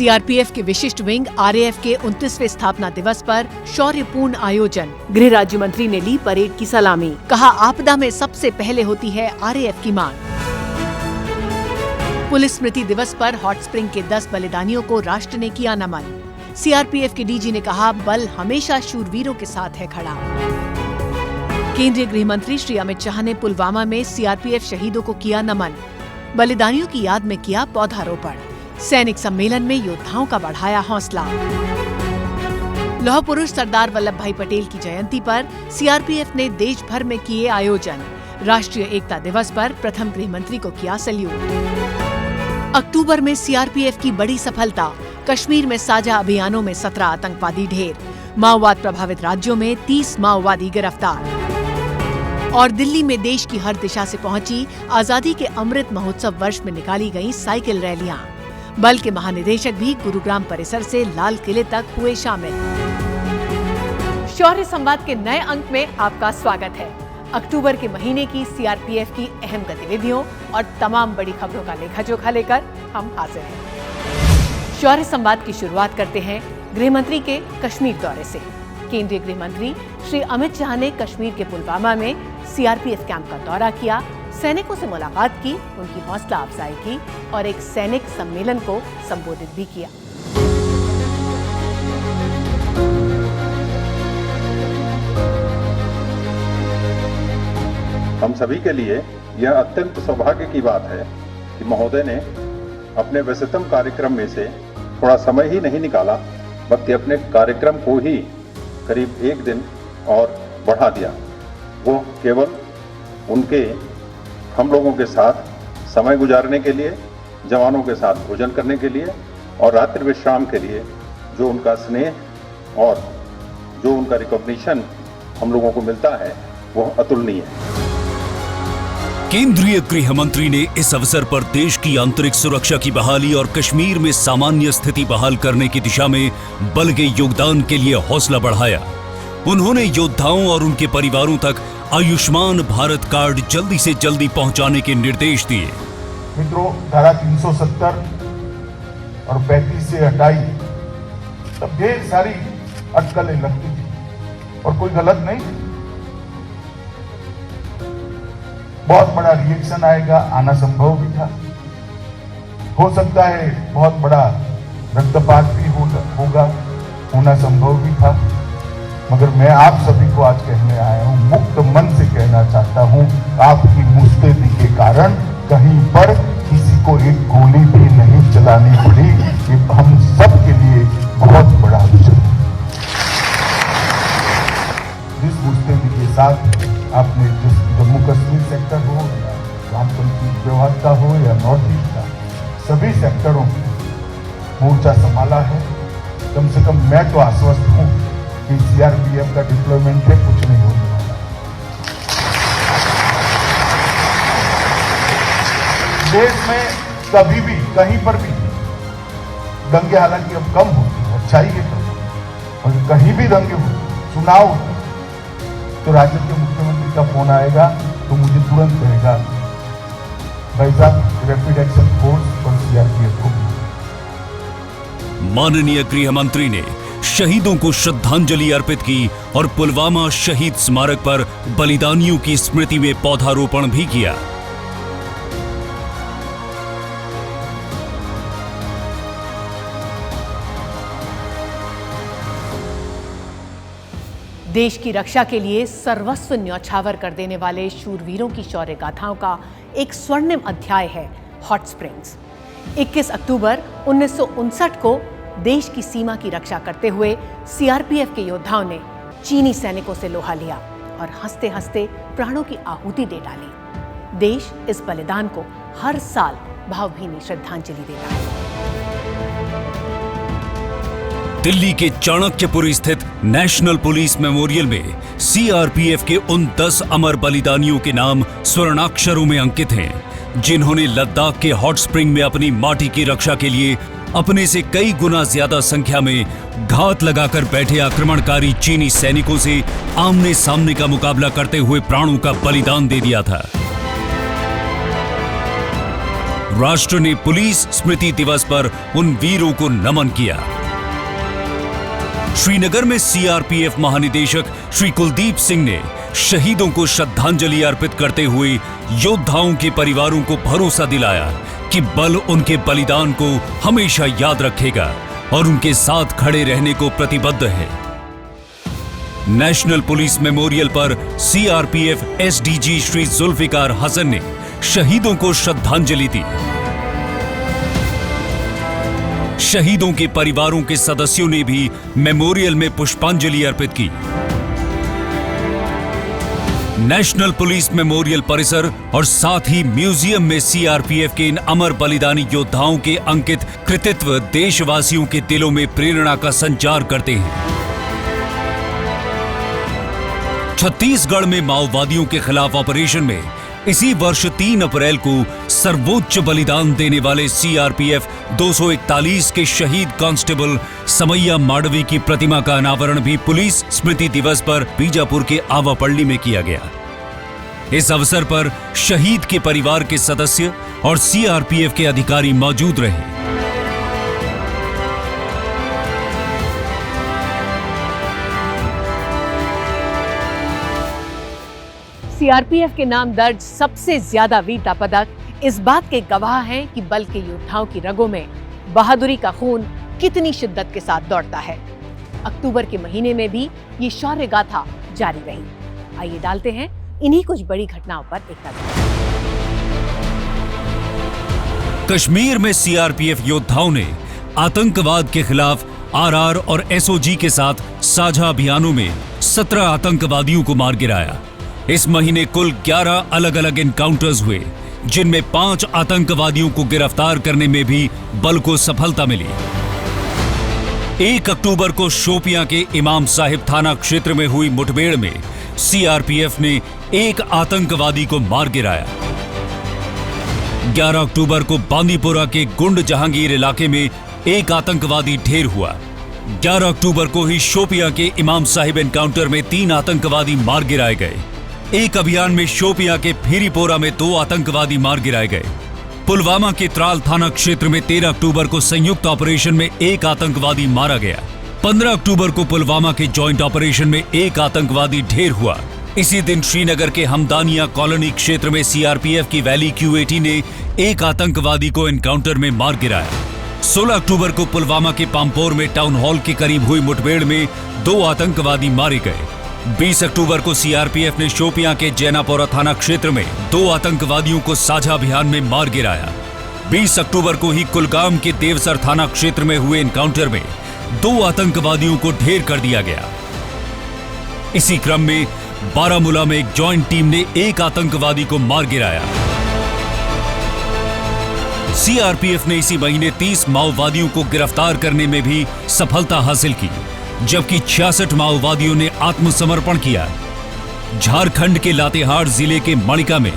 CRPF के विशिष्ट wing RAF के 29वें स्थापना दिवस पर शौर्यपूर्ण आयोजन। गृह राज्य मंत्री ने ली परेड की सलामी। कहा, आपदा में सबसे पहले होती है आरएएफ की मांग। पुलिस स्मृति दिवस पर हॉट स्प्रिंग के 10 बलिदानियों को राष्ट्र ने किया नमन। सीआरपीएफ के डीजी ने कहा, बल हमेशा शूरवीरों के साथ है खड़ा। केंद्रीय गृह मंत्री श्री अमित शाह ने पुलवामा में सीआरपीएफ शहीदों को किया नमन। बलिदानियों की याद में किया पौधारोपण। सैनिक सम्मेलन में योद्धाओं का बढ़ाया हौसला। लौह पुरुष सरदार वल्लभ भाई पटेल की जयंती पर सीआरपीएफ ने देश भर में किए आयोजन। राष्ट्रीय एकता दिवस पर प्रथम गृह मंत्री को किया सैल्यूट। अक्टूबर में सीआरपीएफ की बड़ी सफलता। कश्मीर में साझा अभियानों में 17 आतंकवादी ढेर। माओवाद प्रभावित राज्यों में 30 माओवादी गिरफ्तार। और दिल्ली में देश की हर दिशा से पहुंची आजादी के अमृत महोत्सव वर्ष में निकाली गई साइकिल रैलियां। बल के महानिदेशक भी गुरुग्राम परिसर से लाल किले तक हुए शामिल। शौर्य संवाद के नए अंक में आपका स्वागत है। अक्टूबर के महीने की सीआरपीएफ की अहम गतिविधियों और तमाम बड़ी खबरों का लेखा-जोखा लेकर हम हाजिर हैं। शौर्य संवाद की शुरुआत करते हैं गृह मंत्री के कश्मीर दौरे से। केंद्रीय गृह मंत्री श्री अमित शाह ने कश्मीर के पुलवामा में सीआरपीएफ कैंप का दौरा किया, सैनिकों से मुलाकात की, उनकी हौसला अफजाई की और एक सैनिक सम्मेलन को संबोधित भी किया। हम सभी के लिए यह अत्यंत सौभाग्य की बात है कि महोदय ने अपने व्यस्ततम कार्यक्रम में से थोड़ा समय ही नहीं निकाला, बल्कि अपने कार्यक्रम को ही करीब 1 दिन और बढ़ा दिया। वो केवल उनके हम लोगों के साथ समय गुजारने के लिए, जवानों के साथ भोजन करने के लिए और रात्रि विश्राम के लिए जो उनका स्नेह और जो उनका रिकॉग्निशन हम लोगों को मिलता है वह अतुलनीय है। केंद्रीय गृह मंत्री ने इस अवसर पर देश की आंतरिक सुरक्षा की बहाली और कश्मीर में सामान्य स्थिति बहाल करने की दिशा में बल के योगदान के लिए हौसला बढ़ाया। उन्होंने योद्धाओं और उनके परिवारों तक आयुष्मान भारत कार्ड जल्दी से जल्दी पहुंचाने के निर्देश दिए। मित्रों, धारा 370 और 35 से हटाई तब ढेर सारी अटकलें लगती थी और कोई गलत नहीं। बहुत बड़ा रिएक्शन आएगा, आना संभव भी था। हो सकता है बहुत बड़ा रक्तपात भी होगा, होना संभव भी था। मगर मैं आप सभी को आज कहने आया हूं, मुक्त मन से कहना चाहता हूं, आपकी मुस्तैदी के कारण कहीं पर किसी को एक गोली भी नहीं चलानी पड़ी। ये हम सब के लिए बहुत बड़ा विजय है। जिस मुस्तैदी के साथ आपने जिस जम्मू कश्मीर सेक्टर हो या वामपंथी व्यवस्था हो या नॉर्थ ईस्ट का सभी सेक्टरों में मोर्चा संभाला है, कम से कम मैं तो आश्वस्त हूं कि सीआरपीएफ का डिप्लॉयमेंट है कुछ नहीं होने वाला। देश में कभी भी कहीं पर भी दंगे हालांकि अब कम होती है, अच्छाई है तो, और कहीं भी दंगे हो, चुनाव हो तो राज्य के मुख्यमंत्री का फोन आएगा तो मुझे तुरंत कहेगा, भाई साहब रैपिड एक्शन फोर्स और सीआरपीएफ को। माननीय गृह मंत्री ने शहीदों को श्रद्धांजलि अर्पित की और पुलवामा शहीद स्मारक पर बलिदानियों की स्मृति में पौधारोपण भी किया। देश की रक्षा के लिए सर्वस्व न्यौछावर कर देने वाले शूरवीरों की शौर्य गाथाओं का एक स्वर्णिम अध्याय है हॉट स्प्रिंग्स। 21 अक्टूबर 1959 को देश की सीमा की रक्षा करते हुए सीआरपीएफ के योद्धाओं ने चीनी सैनिकों से लोहा लिया और हंसते हंसते प्राणों की आहुति दे डाली। देश इस बलिदान को हर साल भावभीनी श्रद्धांजलि देता है। दिल्ली के चाणक्यपुरी स्थित नेशनल पुलिस मेमोरियल में सीआरपीएफ के उन 10 अमर बलिदानियों के नाम स्वर्णाक्षरों में अंकित हैं, जिन्होंने लद्दाख के हॉट स्प्रिंग में अपनी माटी की रक्षा के लिए अपने से कई गुना ज्यादा संख्या में घात लगाकर बैठे आक्रमणकारी चीनी सैनिकों से आमने सामने का मुकाबला करते हुए प्राणों का बलिदान दे दिया था। राष्ट्र ने पुलिस स्मृति दिवस पर उन वीरों को नमन किया। श्रीनगर में सीआरपीएफ महानिदेशक श्री कुलदीप सिंह ने शहीदों को श्रद्धांजलि अर्पित करते हुए योद्धाओं के परिवारों को भरोसा दिलाया कि बल उनके बलिदान को हमेशा याद रखेगा और उनके साथ खड़े रहने को प्रतिबद्ध है। नेशनल पुलिस मेमोरियल पर सीआरपीएफ एसडीजी श्री जुल्फिकार हसन ने शहीदों को श्रद्धांजलि दी। शहीदों के परिवारों के सदस्यों ने भी मेमोरियल में पुष्पांजलि अर्पित की। नेशनल पुलिस मेमोरियल परिसर और साथ ही म्यूजियम में सीआरपीएफ के इन अमर बलिदानी योद्धाओं के अंकित कृतित्व देशवासियों के दिलों में प्रेरणा का संचार करते हैं। छत्तीसगढ़ में माओवादियों के खिलाफ ऑपरेशन में इसी वर्ष 3 अप्रैल को सर्वोच्च बलिदान देने वाले सीआरपीएफ 241 के शहीद कांस्टेबल समैया माडवी की प्रतिमा का अनावरण भी पुलिस स्मृति दिवस पर बीजापुर के आवापल्ली में किया गया। इस अवसर पर शहीद के परिवार के सदस्य और सीआरपीएफ के अधिकारी मौजूद रहे। सीआरपीएफ के नाम दर्ज सबसे ज्यादा वीरता पदक इस बात के गवाह हैं कि बल के योद्धाओं की रगों में बहादुरी का खून कितनी शिद्दत के साथ दौड़ता है। अक्टूबर के महीने में भी ये शौर्य गाथा जारी रही। आइए डालते हैं इन्हीं कुछ बड़ी घटनाओं पर एक नजर। कश्मीर में सीआरपीएफ योद्धाओं ने आतंकवाद के खिलाफ आरआर और एसओजी के साथ साझा अभियानों में 17 आतंकवादियों को मार गिराया। इस महीने कुल 11 अलग अलग एनकाउंटर्स हुए, जिनमें 5 आतंकवादियों को गिरफ्तार करने में भी बल को सफलता मिली। 1 अक्टूबर को शोपियां के इमाम साहिब थाना क्षेत्र में हुई मुठभेड़ में सीआरपीएफ ने 1 आतंकवादी को मार गिराया। 11 अक्टूबर को बांदीपुरा के गुंड जहांगीर इलाके में 1 आतंकवादी ढेर हुआ। 11 अक्टूबर को ही शोपियां के इमाम साहिब एनकाउंटर में 3 आतंकवादी मार गिराए गए। एक अभियान में शोपियां के फिरीपोरा में 2 आतंकवादी मार गिराए गए। पुलवामा के त्राल थाना क्षेत्र में 13 अक्टूबर को संयुक्त ऑपरेशन में 1 आतंकवादी मारा गया। 15 अक्टूबर को पुलवामा के जॉइंट ऑपरेशन में 1 आतंकवादी ढेर हुआ। इसी दिन श्रीनगर के हमदानिया कॉलोनी क्षेत्र में सीआरपीएफ की वैली क्यू80 ने 1 आतंकवादी को एनकाउंटर में मार गिराया। 16 अक्टूबर को पुलवामा के पामपोर में टाउन हॉल के करीब हुई मुठभेड़ में 2 आतंकवादी मारे गए। 20 अक्टूबर को सीआरपीएफ ने शोपियां के जैनापोरा थाना क्षेत्र में 2 आतंकवादियों को साझा अभियान में मार गिराया। 20 अक्टूबर को ही कुलगाम के देवसर थाना क्षेत्र में हुए एनकाउंटर में 2 आतंकवादियों को ढेर कर दिया गया। इसी क्रम में बारामूला में एक जॉइंट टीम ने 1 आतंकवादी को मार गिराया। सीआरपीएफ ने इसी महीने 30 माओवादियों को गिरफ्तार करने में भी सफलता हासिल की, जबकि 66 माओवादियों ने आत्मसमर्पण किया। झारखंड के लातेहार जिले के मणिका में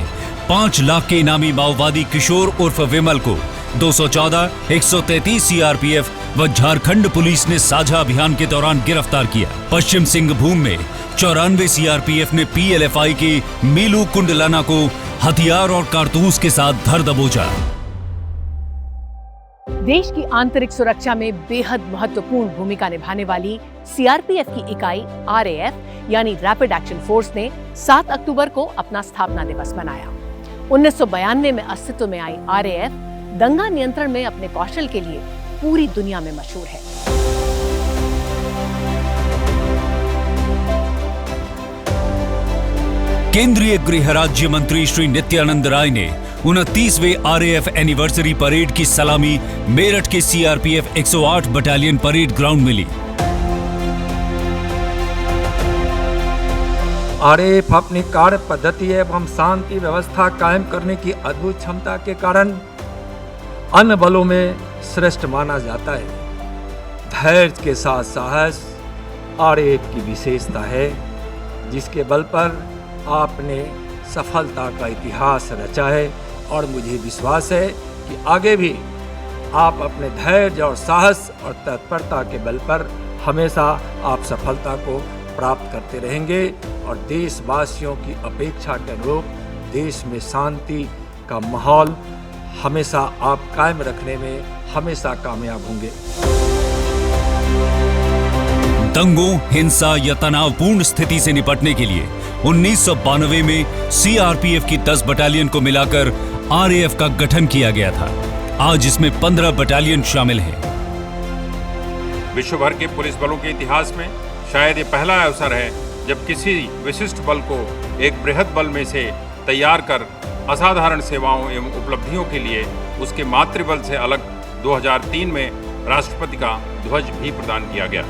5 लाख के इनामी माओवादी किशोर उर्फ विमल को 214, 133 सीआरपीएफ व झारखंड पुलिस ने साझा अभियान के दौरान गिरफ्तार किया। पश्चिम सिंहभूम में 94 सीआरपीएफ ने पीएलएफआई के मीलू कुंडलाना को हथियार और कारतूस के साथ धर दबोचा। देश की आंतरिक सुरक्षा में बेहद महत्वपूर्ण भूमिका निभाने वाली सीआरपीएफ की इकाई आरएएफ यानी रैपिड एक्शन फोर्स ने 7 अक्टूबर को अपना स्थापना दिवस मनाया। 1992 में अस्तित्व में आई आरएएफ दंगा नियंत्रण में अपने कौशल के लिए पूरी दुनिया में मशहूर है। केंद्रीय गृह राज्य मंत्री श्री नित्यानंद राय ने 29वें आरएएफ एनिवर्सरी परेड की सलामी मेरठ के सीआरपीएफ 108 बटालियन परेड ग्राउंड में ली। आरएएफ अपनी कार्य पद्धति एवं शांति व्यवस्था कायम करने की अद्भुत क्षमता के कारण अन्य बलों में श्रेष्ठ माना जाता है। धैर्य के साथ साहस आरएएफ की विशेषता है, जिसके बल पर आपने सफलता का इतिहास रचा है और मुझे विश्वास है कि आगे भी आप अपने धैर्य और साहस और तत्परता के बल पर हमेशा आप सफलता को प्राप्त करते रहेंगे और देशवासियों की अपेक्षा के अनुरूप देश में शांति का माहौल हमेशा आप कायम रखने में हमेशा कामयाब होंगे। दंगों, हिंसा या तनावपूर्ण स्थिति से निपटने के लिए 1992 में सीआरपीएफ की 10 बटालियन को मिलाकर आरएएफ का गठन किया गया था। आज इसमें 15 बटालियन शामिल हैं। विश्व भर के पुलिस बलों के इतिहास में शायद ये पहला अवसर है जब किसी विशिष्ट बल को एक बृहद बल में से तैयार कर असाधारण सेवाओं एवं उपलब्धियों के लिए उसके मातृबल से अलग 2003 में राष्ट्रपति का ध्वज भी प्रदान किया गया।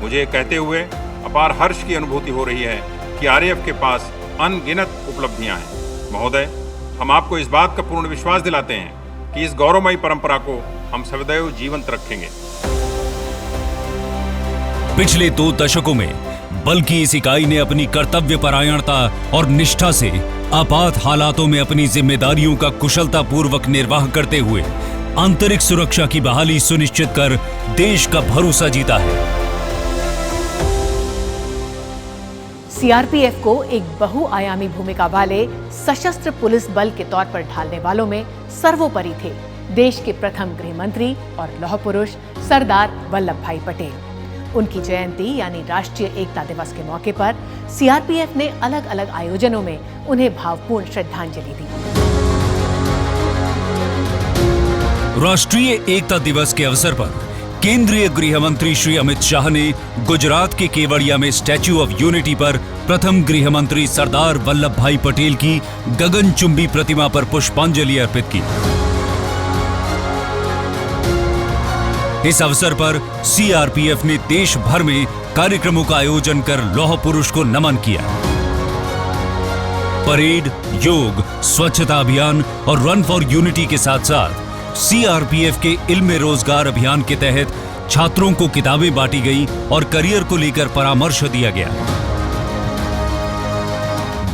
मुझे कहते हुए अपार हर्ष की अनुभूति हो रही है कि आरएएफ के पास अनगिनत उपलब्धियां हैं। महोदय, हम आपको इस बात का पूर्ण विश्वास दिलाते हैं कि इस गौरवमयी परंपरा को हम सदैव जीवंत रखेंगे। पिछले 2 दशकों में बल की इस इकाई ने अपनी कर्तव्यपरायणता और निष्ठा से आपात हालातों में अपनी जिम्मेदारियों का कुशलतापूर्वक निर्वाह करते हुए आंतरिक सुरक्षा की बहाली सुनिश्चित कर देश का भरोसा जीता है। सीआरपीएफ को एक बहुआयामी भूमिका वाले सशस्त्र पुलिस बल के तौर पर ढालने वालों में सर्वोपरि थे देश के प्रथम गृह मंत्री और लौह पुरुष सरदार वल्लभ भाई पटेल। उनकी जयंती यानी राष्ट्रीय एकता दिवस के मौके पर सीआरपीएफ ने अलग अलग आयोजनों में उन्हें भावपूर्ण श्रद्धांजलि दी। राष्ट्रीय एकता दिवस के अवसर पर केंद्रीय गृह मंत्री श्री अमित शाह ने गुजरात के केवड़िया में स्टैच्यू ऑफ यूनिटी पर प्रथम गृह मंत्री सरदार वल्लभ भाई पटेल की गगनचुंबी प्रतिमा पर पुष्पांजलि अर्पित की। इस अवसर पर सीआरपीएफ ने देश भर में कार्यक्रमों का आयोजन कर लौह पुरुष को नमन किया। परेड, योग, स्वच्छता अभियान और रन फॉर यूनिटी के साथ साथ सीआरपीएफ के इल्म रोजगार अभियान के तहत छात्रों को किताबें बांटी गई और करियर को लेकर परामर्श दिया गया।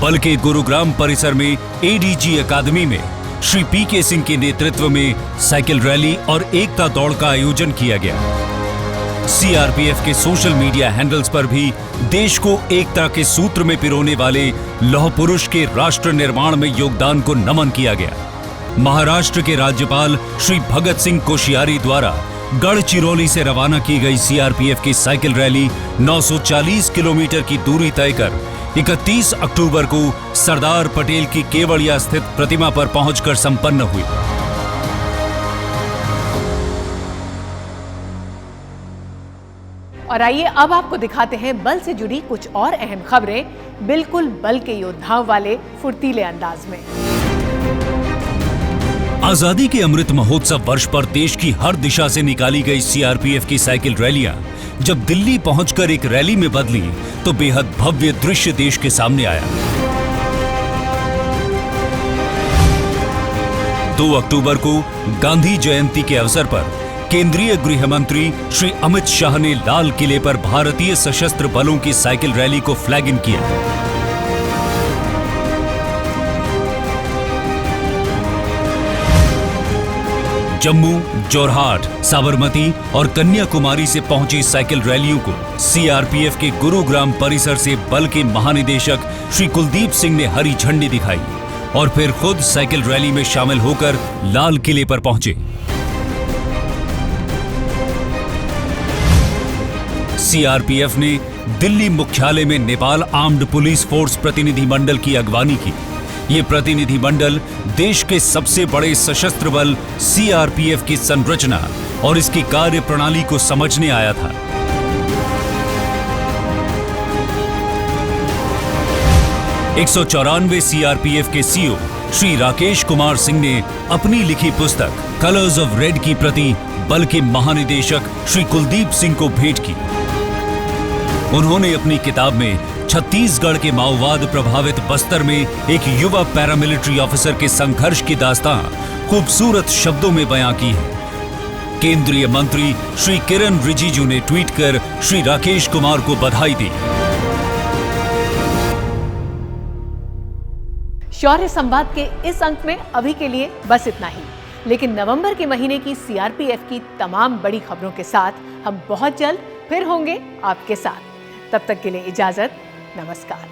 बल के गुरुग्राम परिसर में एडीजी अकादमी में श्री पीके सिंह के नेतृत्व में साइकिल रैली और एकता दौड़ का आयोजन किया गया। सीआरपीएफ के सोशल मीडिया हैंडल्स पर भी देश को एकता के सूत्र में पिरोने वाले लौह पुरुष के राष्ट्र निर्माण में योगदान को नमन किया गया। महाराष्ट्र के राज्यपाल श्री भगत सिंह कोश्यारी द्वारा गढ़चिरौली से रवाना की गई सीआरपीएफ की साइकिल रैली 940 किलोमीटर की दूरी तय कर 31 अक्टूबर को सरदार पटेल की केवड़िया स्थित प्रतिमा पर पहुंचकर संपन्न हुई। और आइए अब आपको दिखाते हैं बल से जुड़ी कुछ और अहम खबरें बिल्कुल बल के योद्धाओं वाले फुर्तीले अंदाज में। आजादी के अमृत महोत्सव वर्ष पर देश की हर दिशा से निकाली गई सीआरपीएफ की साइकिल रैलियां जब दिल्ली पहुंचकर एक रैली में बदली तो बेहद भव्य दृश्य देश के सामने आया। 2 अक्टूबर को गांधी जयंती के अवसर पर केंद्रीय गृह मंत्री श्री अमित शाह ने लाल किले पर भारतीय सशस्त्र बलों की साइकिल रैली को फ्लैग इन किया। जम्मू, जोरहाट, साबरमती और कन्याकुमारी से पहुंची साइकिल रैलियों को सीआरपीएफ के गुरुग्राम परिसर से बल के महानिदेशक श्री कुलदीप सिंह ने हरी झंडी दिखाई और फिर खुद साइकिल रैली में शामिल होकर लाल किले पर पहुंचे। सीआरपीएफ ने दिल्ली मुख्यालय में नेपाल आर्म्ड पुलिस फोर्स प्रतिनिधि मंडल की अगवानी की। ये प्रतिनिधि मंडल देश के सबसे बड़े सशस्त्र बल सीआरपीएफ की संरचना और इसकी कार्य प्रणाली को समझने आया था। एक 194 सीआरपीएफ के सीओ श्री राकेश कुमार सिंह ने अपनी लिखी पुस्तक कलर्स ऑफ रेड की प्रति बल के महानिदेशक श्री कुलदीप सिंह को भेंट की। उन्होंने अपनी किताब में छत्तीसगढ़ के माओवाद प्रभावित बस्तर में एक युवा पैरामिलिट्री ऑफिसर के संघर्ष की दास्तां खूबसूरत शब्दों में बयां की है। केंद्रीय मंत्री श्री किरण रिजिजू ने ट्वीट कर श्री राकेश कुमार को बधाई दी। शौर्य संवाद के इस अंक में अभी के लिए बस इतना ही, लेकिन नवंबर के महीने की सीआरपीएफ की तमाम बड़ी खबरों के साथ हम बहुत जल्द फिर होंगे आपके साथ। तब तक के लिए इजाजत, नमस्कार।